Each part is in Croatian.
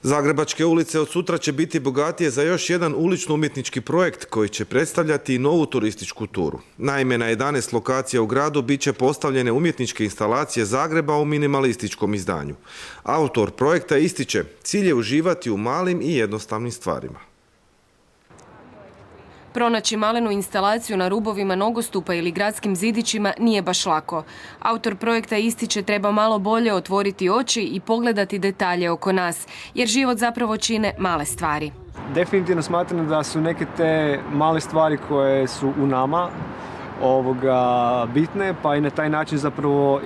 Zagrebačke ulice od sutra će biti bogatije za još jedan ulično-umjetnički projekt koji će predstavljati i novu turističku turu. Naime, na 11 lokacija u gradu bit će postavljene umjetničke instalacije Zagreba u minimalističkom izdanju. Autor projekta ističe, cilj je uživati u malim i jednostavnim stvarima. Pronaći malenu instalaciju na rubovima nogostupa ili gradskim zidićima nije baš lako. Autor projekta ističe treba malo bolje otvoriti oči i pogledati detalje oko nas, jer život zapravo čine male stvari. Definitivno smatram da su neke te male stvari koje su u nama bitne, pa i na taj način zapravo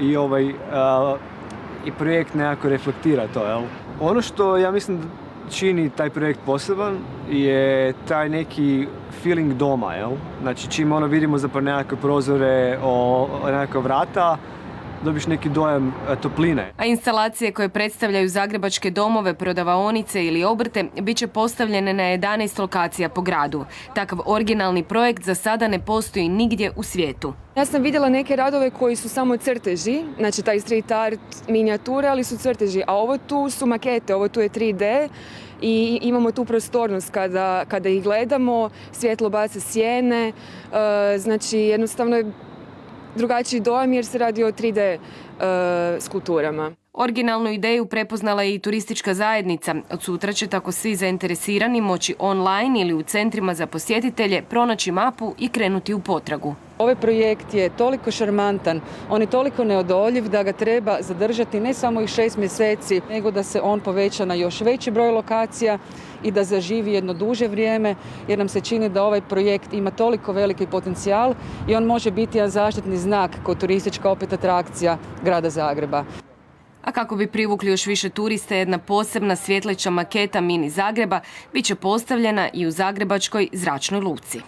i projekt nekako reflektira to. Jel? Ono što ja mislim čini taj projekt poseban je taj neki feeling doma, jel? Znači čim vidimo zapravo nekakve prozore, nekakva vrata, dobiš neki dojam topline. A instalacije koje predstavljaju zagrebačke domove, prodavaonice ili obrte bit će postavljene na 11 lokacija po gradu. Takav originalni projekt za sada ne postoji nigdje u svijetu. Ja sam vidjela neke radove koji su samo crteži, znači taj street art, minijature, ali su crteži, a ovo tu su makete, ovo tu je 3D i imamo tu prostornost kada ih gledamo, svjetlo baca sjene, znači jednostavno je drugačiji dojam jer se radi o 3D skulpturama. Originalnu ideju prepoznala je i turistička zajednica. Od sutra će tako svi zainteresirani moći online ili u centrima za posjetitelje pronaći mapu i krenuti u potragu. Ovaj projekt je toliko šarmantan, on je toliko neodoljiv da ga treba zadržati ne samo i 6 mjeseci, nego da se on poveća na još veći broj lokacija i da zaživi jedno duže vrijeme, jer nam se čini da ovaj projekt ima toliko veliki potencijal i on može biti jedan zaštitni znak kao turistička opet atrakcija grada Zagreba. A kako bi privukli još više turista, jedna posebna svjetleća maketa mini Zagreba bit će postavljena i u zagrebačkoj zračnoj luci.